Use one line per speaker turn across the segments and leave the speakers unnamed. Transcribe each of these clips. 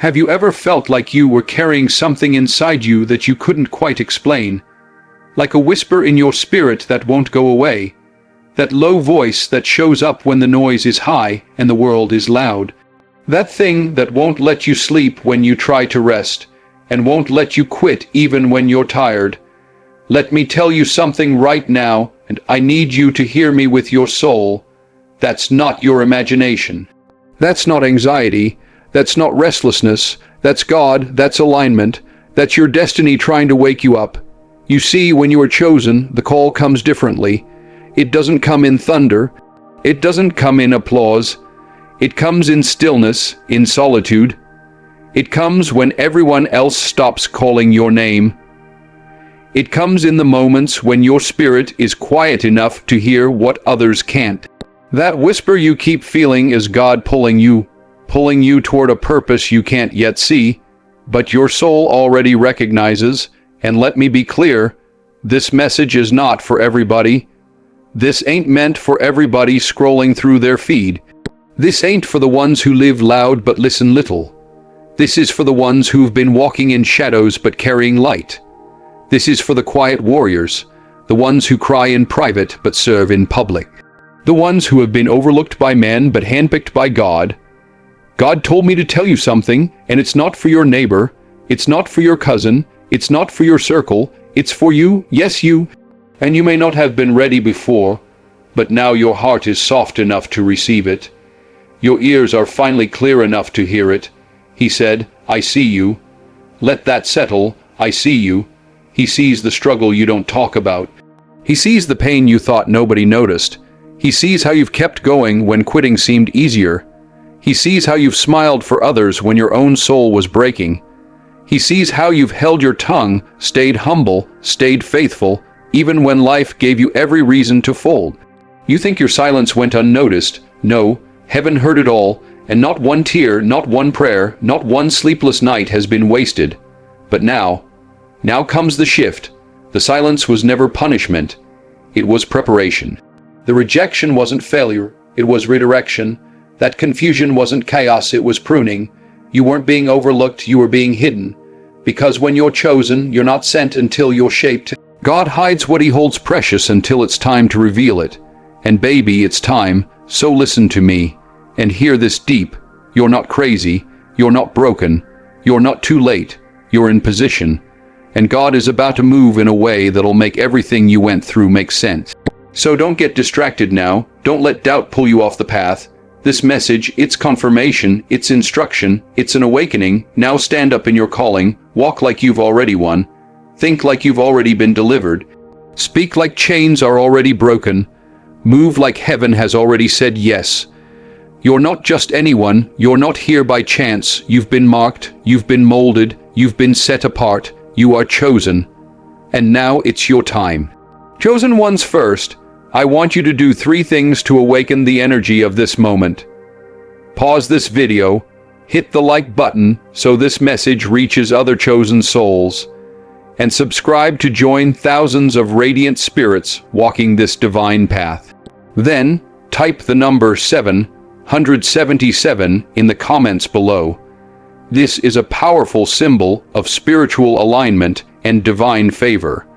Have you ever felt like you were carrying something inside you that you couldn't quite explain? Like a whisper in your spirit that won't go away? That low voice that shows up when the noise is high and the world is loud? That thing that won't let you sleep when you try to rest, and won't let you quit even when you're tired? Let me tell you something right now, and I need you to hear me with your soul. That's not your imagination. That's not anxiety. That's not restlessness. That's God. That's alignment. That's your destiny trying to wake you up. You see, when you are chosen, the call comes differently. It doesn't come in thunder. It doesn't come in applause. It comes in stillness, in solitude. It comes when everyone else stops calling your name. It comes in the moments when your spirit is quiet enough to hear what others can't. That whisper you keep feeling is God pulling you toward a purpose you can't yet see, but your soul already recognizes. And let me be clear, this message is not for everybody. This ain't meant for everybody scrolling through their feed. This ain't for the ones who live loud but listen little. This is for the ones who've been walking in shadows but carrying light. This is for the quiet warriors, the ones who cry in private but serve in public. The ones who have been overlooked by men but handpicked by God. God told me to tell you something, and it's not for your neighbor, it's not for your cousin, it's not for your circle, it's for you, yes you. And you may not have been ready before, but now your heart is soft enough to receive it. Your ears are finally clear enough to hear it. He said, I see you. Let that settle, I see you. He sees the struggle you don't talk about. He sees the pain you thought nobody noticed. He sees how you've kept going when quitting seemed easier. He sees how you've smiled for others when your own soul was breaking. He sees how you've held your tongue, stayed humble, stayed faithful, even when life gave you every reason to fold. You think your silence went unnoticed. No, heaven heard it all, and not one tear, not one prayer, not one sleepless night has been wasted. But now comes the shift. The silence was never punishment. It was preparation. The rejection wasn't failure, it was redirection. That confusion wasn't chaos, it was pruning. You weren't being overlooked, you were being hidden. Because when you're chosen, you're not sent until you're shaped. God hides what he holds precious until it's time to reveal it. And baby, it's time, so listen to me. And hear this deep. You're not crazy, you're not broken, you're not too late, you're in position. And God is about to move in a way that'll make everything you went through make sense. So don't get distracted now, don't let doubt pull you off the path. This message, it's confirmation, it's instruction, it's an awakening. Now stand up in your calling, walk like you've already won, think like you've already been delivered, speak like chains are already broken, move like heaven has already said yes. You're not just anyone, you're not here by chance, you've been marked, you've been molded, you've been set apart, you are chosen. And now it's your time. Chosen ones first. I want you to do 3 things to awaken the energy of this moment. Pause this video, hit the like button so this message reaches other chosen souls, and subscribe to join thousands of radiant spirits walking this divine path. Then, type the number 777 in the comments below. This is a powerful symbol of spiritual alignment and divine favor.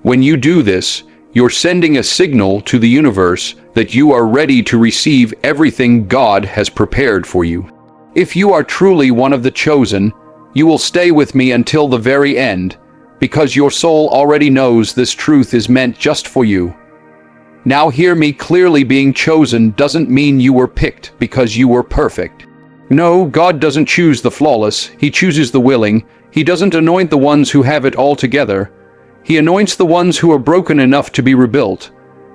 When you do this, you're sending a signal to the universe that you are ready to receive everything God has prepared for you. If you are truly one of the chosen, you will stay with me until the very end, because your soul already knows this truth is meant just for you. Now hear me clearly, being chosen doesn't mean you were picked because you were perfect. No, God doesn't choose the flawless, He chooses the willing. He doesn't anoint the ones who have it all together. He anoints the ones who are broken enough to be rebuilt.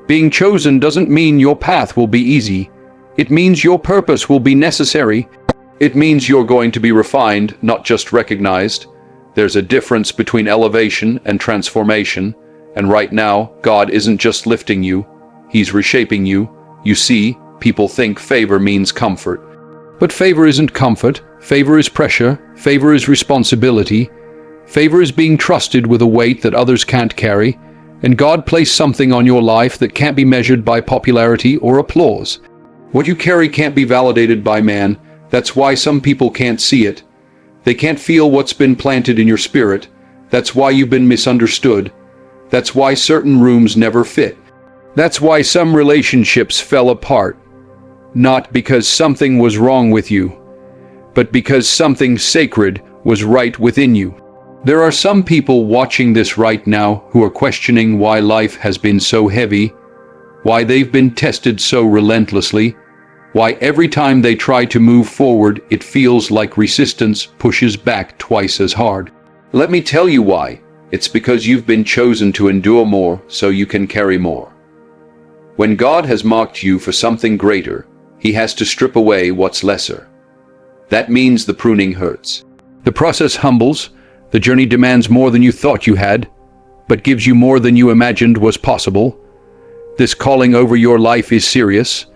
Being chosen doesn't mean your path will be easy. It means your purpose will be necessary. It means you're going to be refined, not just recognized. There's a difference between elevation and transformation. And right now, God isn't just lifting you. He's reshaping you. You see, people think favor means comfort. But favor isn't comfort. Favor is pressure. Favor is responsibility. Favor is being trusted with a weight that others can't carry, and God placed something on your life that can't be measured by popularity or applause. What you carry can't be validated by man. That's why some people can't see it. They can't feel what's been planted in your spirit. That's why you've been misunderstood. That's why certain rooms never fit. That's why some relationships fell apart. Not because something was wrong with you, but because something sacred was right within you. There are some people watching this right now who are questioning why life has been so heavy, why they've been tested so relentlessly, why every time they try to move forward it feels like resistance pushes back twice as hard. Let me tell you why. It's because you've been chosen to endure more so you can carry more. When God has marked you for something greater, He has to strip away what's lesser. That means the pruning hurts. The process humbles. The journey demands more than you thought you had, but gives you more than you imagined was possible. This calling over your life is serious,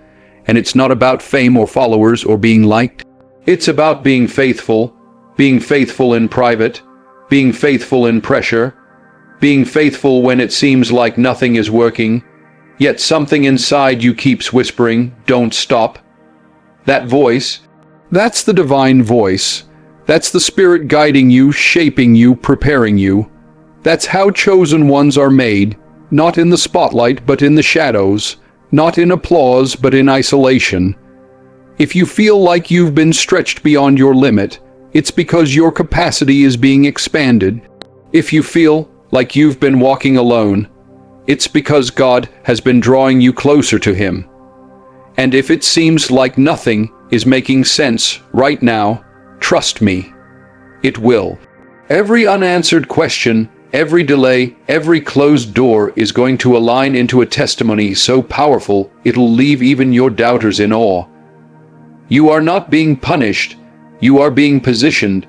and it's not about fame or followers or being liked. It's about being faithful in private, being faithful in pressure, being faithful when it seems like nothing is working, yet something inside you keeps whispering, "Don't stop." That voice, that's the divine voice. That's the Spirit guiding you, shaping you, preparing you. That's how chosen ones are made, not in the spotlight but in the shadows, not in applause but in isolation. If you feel like you've been stretched beyond your limit, it's because your capacity is being expanded. If you feel like you've been walking alone, it's because God has been drawing you closer to Him. And if it seems like nothing is making sense right now, trust me, it will. Every unanswered question, every delay, every closed door is going to align into a testimony so powerful it'll leave even your doubters in awe. You are not being punished, you are being positioned.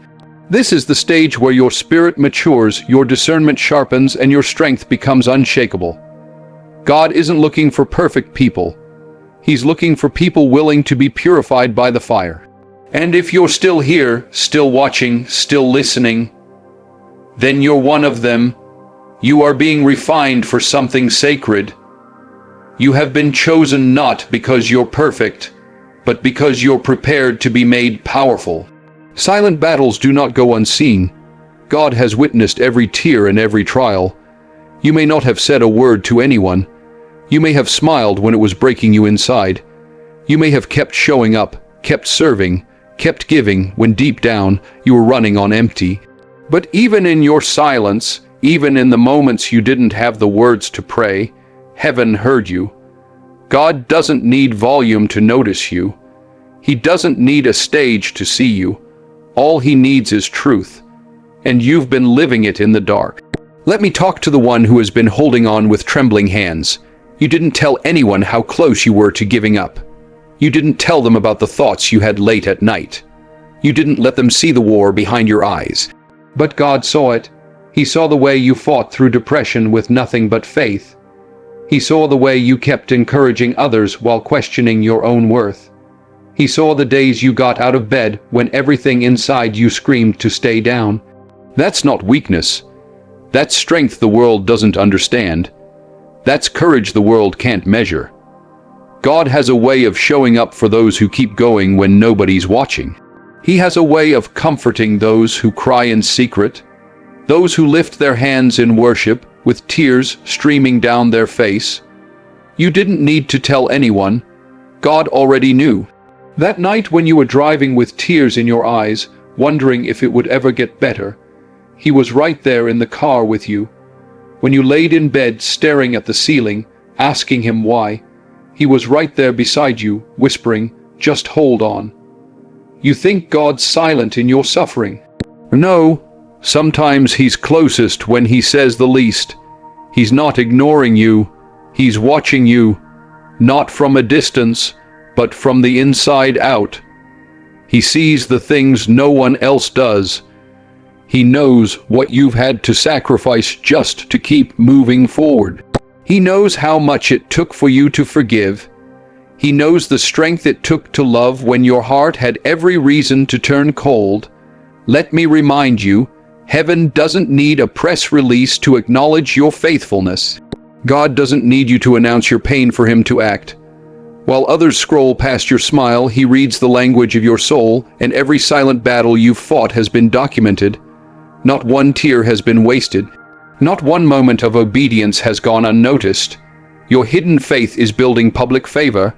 This is the stage where your spirit matures, your discernment sharpens, and your strength becomes unshakable. God isn't looking for perfect people. He's looking for people willing to be purified by the fire. And if you're still here, still watching, still listening, then you're one of them. You are being refined for something sacred. You have been chosen not because you're perfect, but because you're prepared to be made powerful. Silent battles do not go unseen. God has witnessed every tear and every trial. You may not have said a word to anyone. You may have smiled when it was breaking you inside. You may have kept showing up, kept serving, kept giving when deep down you were running on empty. But even in your silence, even in the moments you didn't have the words to pray, heaven heard you. God doesn't need volume to notice you. He doesn't need a stage to see you. All He needs is truth, and you've been living it in the dark. Let me talk to the one who has been holding on with trembling hands. You didn't tell anyone how close you were to giving up. You didn't tell them about the thoughts you had late at night. You didn't let them see the war behind your eyes. But God saw it. He saw the way you fought through depression with nothing but faith. He saw the way you kept encouraging others while questioning your own worth. He saw the days you got out of bed when everything inside you screamed to stay down. That's not weakness. That's strength the world doesn't understand. That's courage the world can't measure. God has a way of showing up for those who keep going when nobody's watching. He has a way of comforting those who cry in secret, those who lift their hands in worship with tears streaming down their face. You didn't need to tell anyone. God already knew. That night when you were driving with tears in your eyes, wondering if it would ever get better, He was right there in the car with you. When you laid in bed staring at the ceiling, asking Him why, He was right there beside you, whispering, "Just hold on." You think God's silent in your suffering. No, sometimes He's closest when He says the least. He's not ignoring you. He's watching you, not from a distance, but from the inside out. He sees the things no one else does. He knows what you've had to sacrifice just to keep moving forward. He knows how much it took for you to forgive. He knows the strength it took to love when your heart had every reason to turn cold. Let me remind you, heaven doesn't need a press release to acknowledge your faithfulness. God doesn't need you to announce your pain for Him to act. While others scroll past your smile, he reads the language of your soul, and every silent battle you've fought has been documented. Not one tear has been wasted. Not one moment of obedience has gone unnoticed. Your hidden faith is building public favor.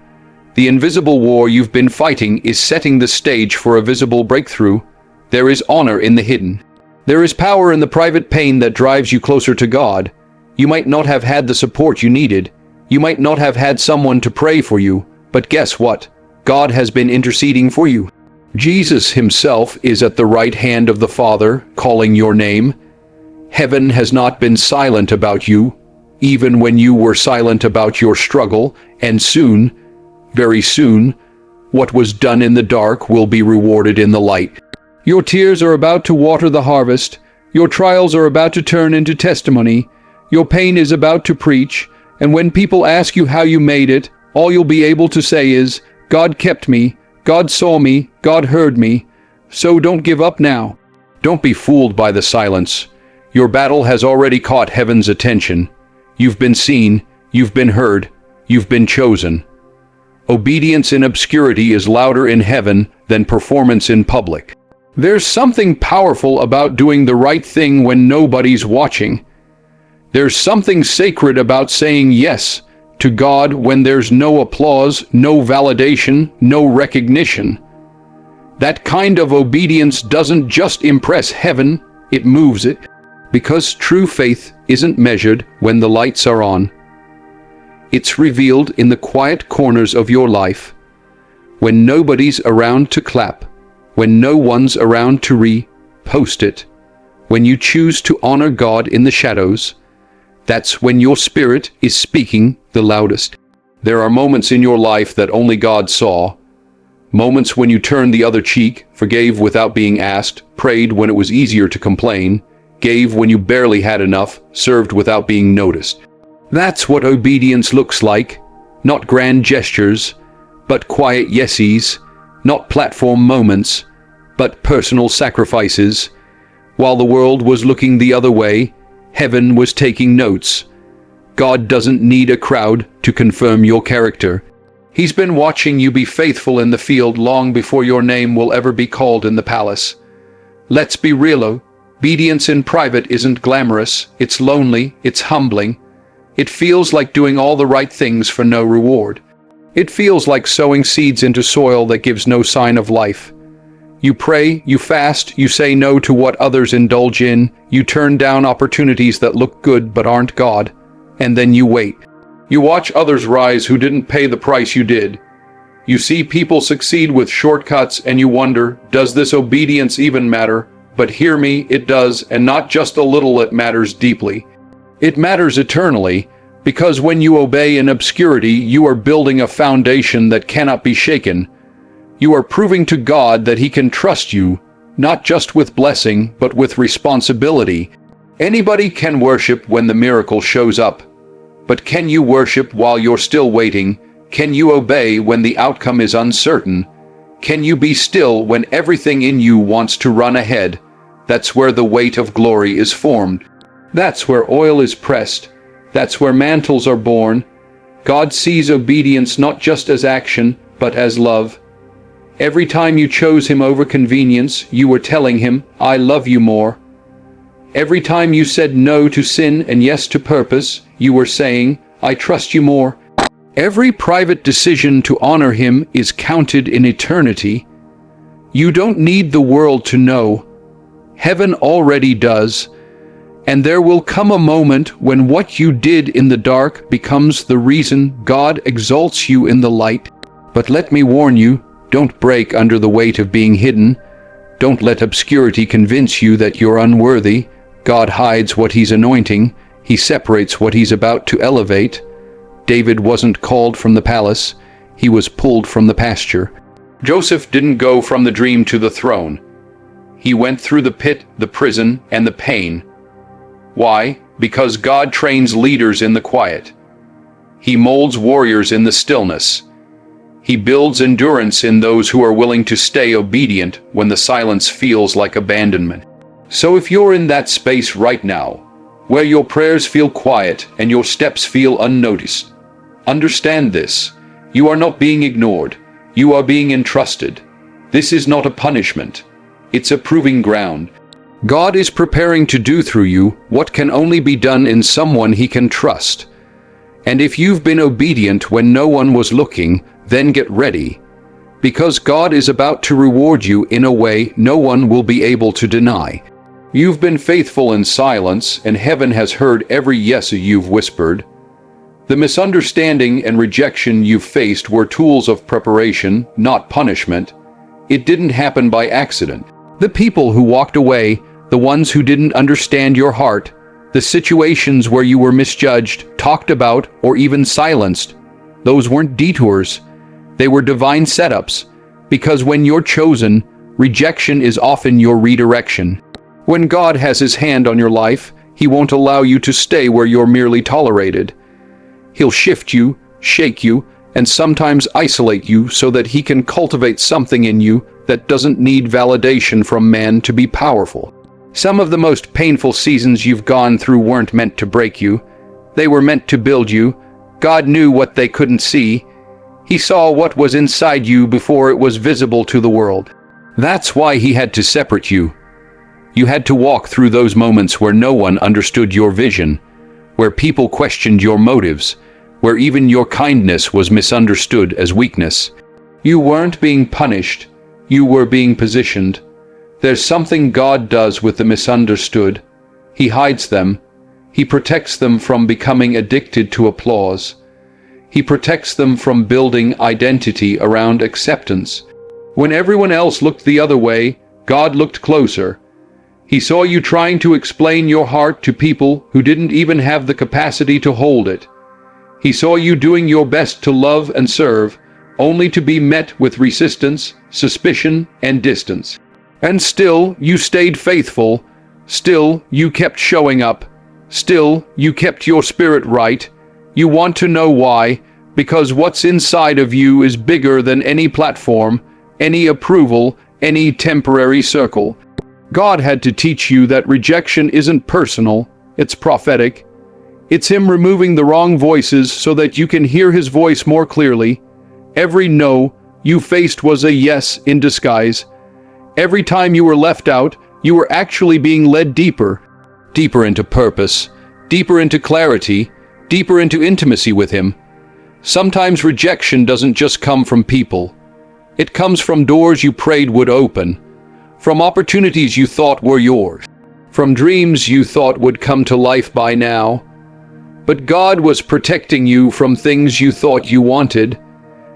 The invisible war you've been fighting is setting the stage for a visible breakthrough. There is honor in the hidden. There is power in the private pain that drives you closer to God. You might not have had the support you needed. You might not have had someone to pray for you, but guess what? God has been interceding for you. Jesus himself is at the right hand of the Father, calling your name. Heaven has not been silent about you, even when you were silent about your struggle, and soon, very soon, what was done in the dark will be rewarded in the light. Your tears are about to water the harvest. Your trials are about to turn into testimony. Your pain is about to preach. And when people ask you how you made it, all you'll be able to say is, God kept me, God saw me, God heard me. So don't give up now. Don't be fooled by the silence. Your battle has already caught heaven's attention. You've been seen, you've been heard, you've been chosen. Obedience in obscurity is louder in heaven than performance in public. There's something powerful about doing the right thing when nobody's watching. There's something sacred about saying yes to God when there's no applause, no validation, no recognition. That kind of obedience doesn't just impress heaven, it moves it, because true faith isn't measured when the lights are on. It's revealed in the quiet corners of your life, when nobody's around to clap, when no one's around to repost it, when you choose to honor God in the shadows. That's when your spirit is speaking the loudest. There are moments in your life that only God saw, moments when you turned the other cheek, forgave without being asked, prayed when it was easier to complain, gave when you barely had enough, served without being noticed. That's what obedience looks like, not grand gestures, but quiet yeses, not platform moments, but personal sacrifices. While the world was looking the other way, heaven was taking notes. God doesn't need a crowd to confirm your character. He's been watching you be faithful in the field long before your name will ever be called in the palace. Let's be real, obedience in private isn't glamorous, it's lonely, it's humbling. It feels like doing all the right things for no reward. It feels like sowing seeds into soil that gives no sign of life. You pray, you fast, you say no to what others indulge in, you turn down opportunities that look good but aren't God, and then you wait. You watch others rise who didn't pay the price you did. You see people succeed with shortcuts and you wonder, does this obedience even matter? But hear me, it does, and not just a little, it matters deeply. It matters eternally, because when you obey in obscurity, you are building a foundation that cannot be shaken. You are proving to God that He can trust you, not just with blessing, but with responsibility. Anybody can worship when the miracle shows up. But can you worship while you're still waiting? Can you obey when the outcome is uncertain? Can you be still when everything in you wants to run ahead? That's where the weight of glory is formed. That's where oil is pressed. That's where mantles are born. God sees obedience not just as action, but as love. Every time you chose Him over convenience, you were telling Him, I love you more. Every time you said no to sin and yes to purpose, you were saying, I trust you more. Every private decision to honor Him is counted in eternity. You don't need the world to know. Heaven already does. And there will come a moment when what you did in the dark becomes the reason God exalts you in the light. But let me warn you, don't break under the weight of being hidden. Don't let obscurity convince you that you're unworthy. God hides what He's anointing. He separates what He's about to elevate. David wasn't called from the palace. He was pulled from the pasture. Joseph didn't go from the dream to the throne. He went through the pit, the prison, and the pain. Why? Because God trains leaders in the quiet. He molds warriors in the stillness. He builds endurance in those who are willing to stay obedient when the silence feels like abandonment. So if you're in that space right now, where your prayers feel quiet and your steps feel unnoticed, understand this. You are not being ignored. You are being entrusted. This is not a punishment. It's a proving ground. God is preparing to do through you what can only be done in someone He can trust. And if you've been obedient when no one was looking, then get ready. Because God is about to reward you in a way no one will be able to deny. You've been faithful in silence, and heaven has heard every yes you've whispered. The misunderstanding and rejection you've faced were tools of preparation, not punishment. It didn't happen by accident. The people who walked away, the ones who didn't understand your heart, the situations where you were misjudged, talked about, or even silenced, those weren't detours. They were divine setups. Because when you're chosen, rejection is often your redirection. When God has His hand on your life, He won't allow you to stay where you're merely tolerated. He'll shift you, shake you, and sometimes isolate you so that He can cultivate something in you that doesn't need validation from man to be powerful. Some of the most painful seasons you've gone through weren't meant to break you. They were meant to build you. God knew what they couldn't see. He saw what was inside you before it was visible to the world. That's why He had to separate you. You had to walk through those moments where no one understood your vision, where people questioned your motives, where even your kindness was misunderstood as weakness. You weren't being punished, you were being positioned. There's something God does with the misunderstood. He hides them. He protects them from becoming addicted to applause. He protects them from building identity around acceptance. When everyone else looked the other way, God looked closer. He saw you trying to explain your heart to people who didn't even have the capacity to hold it. He saw you doing your best to love and serve, only to be met with resistance, suspicion, and distance. And still, you stayed faithful. Still, you kept showing up. Still, you kept your spirit right. You want to know why? Because what's inside of you is bigger than any platform, any approval, any temporary circle. God had to teach you that rejection isn't personal, it's prophetic. It's Him removing the wrong voices so that you can hear His voice more clearly. Every no you faced was a yes in disguise. Every time you were left out, you were actually being led deeper. Deeper into purpose, deeper into clarity, deeper into intimacy with Him. Sometimes rejection doesn't just come from people. It comes from doors you prayed would open, from opportunities you thought were yours, from dreams you thought would come to life by now. But God was protecting you from things you thought you wanted,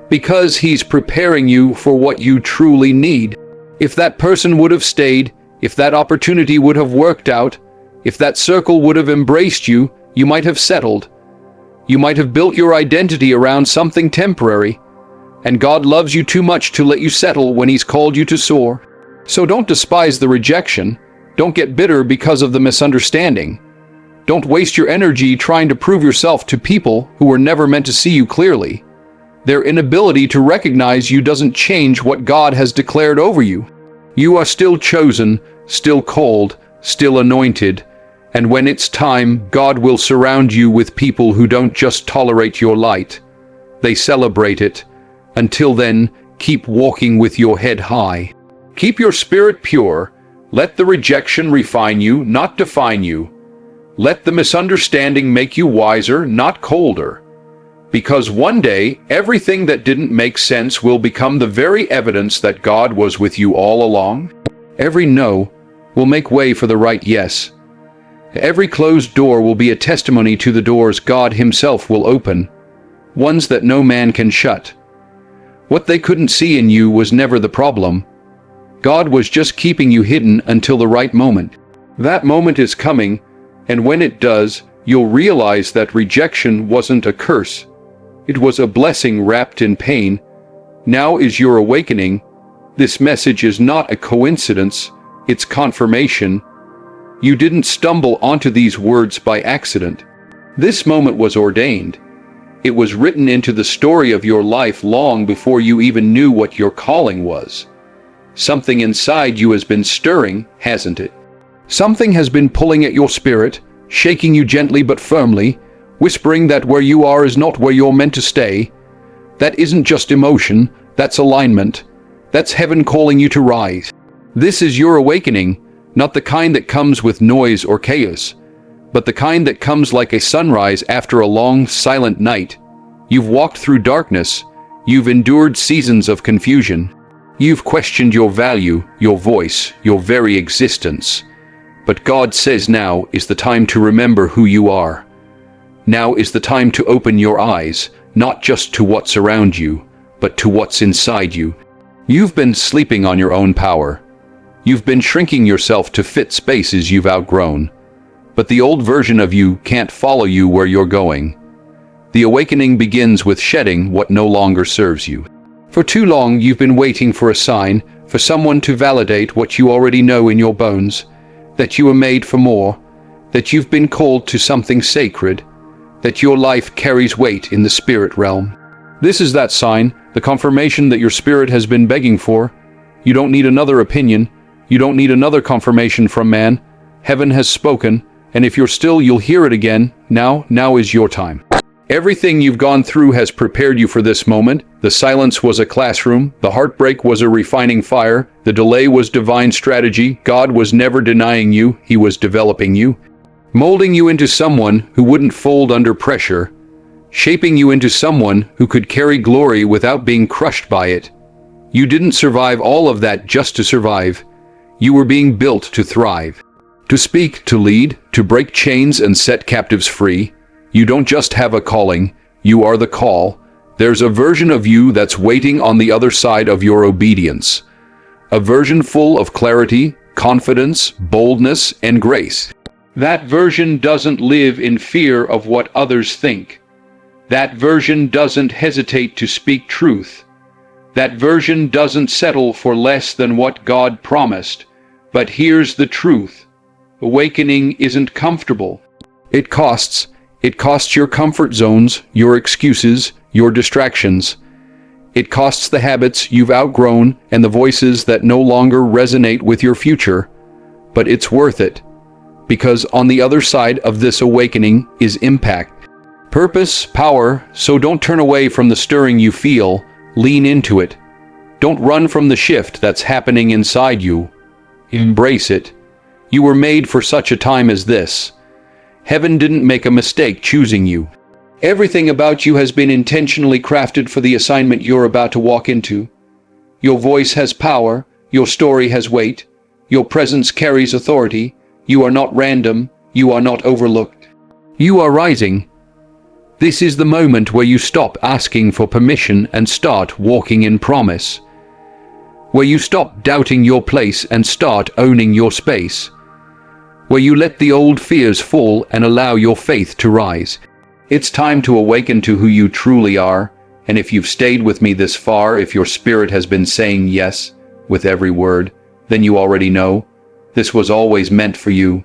because He's preparing you for what you truly need. If that person would have stayed, if that opportunity would have worked out, if that circle would have embraced you, you might have settled. You might have built your identity around something temporary. And God loves you too much to let you settle when He's called you to soar. So don't despise the rejection. Don't get bitter because of the misunderstanding. Don't waste your energy trying to prove yourself to people who were never meant to see you clearly. Their inability to recognize you doesn't change what God has declared over you. You are still chosen, still called, still anointed. And when it's time, God will surround you with people who don't just tolerate your light. They celebrate it. Until then, keep walking with your head high. Keep your spirit pure. Let the rejection refine you, not define you. Let the misunderstanding make you wiser, not colder. Because one day, everything that didn't make sense will become the very evidence that God was with you all along. Every no will make way for the right yes. Every closed door will be a testimony to the doors God Himself will open, ones that no man can shut. What they couldn't see in you was never the problem. God was just keeping you hidden until the right moment. That moment is coming, and when it does, you'll realize that rejection wasn't a curse. It was a blessing wrapped in pain. Now is your awakening. This message is not a coincidence, it's confirmation. You didn't stumble onto these words by accident. This moment was ordained. It was written into the story of your life long before you even knew what your calling was. Something inside you has been stirring, hasn't it? Something has been pulling at your spirit, shaking you gently but firmly, whispering that where you are is not where you're meant to stay. That isn't just emotion, that's alignment. That's heaven calling you to rise. This is your awakening, not the kind that comes with noise or chaos, but the kind that comes like a sunrise after a long, silent night. You've walked through darkness. You've endured seasons of confusion. You've questioned your value, your voice, your very existence. But God says now is the time to remember who you are. Now is the time to open your eyes, not just to what's around you, but to what's inside you. You've been sleeping on your own power. You've been shrinking yourself to fit spaces you've outgrown. But the old version of you can't follow you where you're going. The awakening begins with shedding what no longer serves you. For too long you've been waiting for a sign, for someone to validate what you already know in your bones, that you were made for more, that you've been called to something sacred, that your life carries weight in the spirit realm. This is that sign, the confirmation that your spirit has been begging for. You don't need another opinion. You don't need another confirmation from man. Heaven has spoken, and if you're still, you'll hear it again. Now is your time. Everything you've gone through has prepared you for this moment. The silence was a classroom. The heartbreak was a refining fire. The delay was divine strategy. God was never denying you. He was developing you, molding you into someone who wouldn't fold under pressure, shaping you into someone who could carry glory without being crushed by it. You didn't survive all of that just to survive. You were being built to thrive, to speak, to lead, to break chains and set captives free. You don't just have a calling, you are the call. There's a version of you that's waiting on the other side of your obedience. A version full of clarity, confidence, boldness, and grace. That version doesn't live in fear of what others think. That version doesn't hesitate to speak truth. That version doesn't settle for less than what God promised. But here's the truth. Awakening isn't comfortable. It costs. It costs your comfort zones, your excuses, your distractions. It costs the habits you've outgrown and the voices that no longer resonate with your future. But it's worth it. Because on the other side of this awakening is impact, purpose, power. So don't turn away from the stirring you feel. Lean into it. Don't run from the shift that's happening inside you. Embrace it. You were made for such a time as this. Heaven didn't make a mistake choosing you. Everything about you has been intentionally crafted for the assignment you're about to walk into. Your voice has power. Your story has weight. Your presence carries authority. You are not random. You are not overlooked. You are rising. This is the moment where you stop asking for permission and start walking in promise. Where you stop doubting your place and start owning your space. Where you let the old fears fall and allow your faith to rise. It's time to awaken to who you truly are, and if you've stayed with me this far, if your spirit has been saying yes with every word, then you already know this was always meant for you.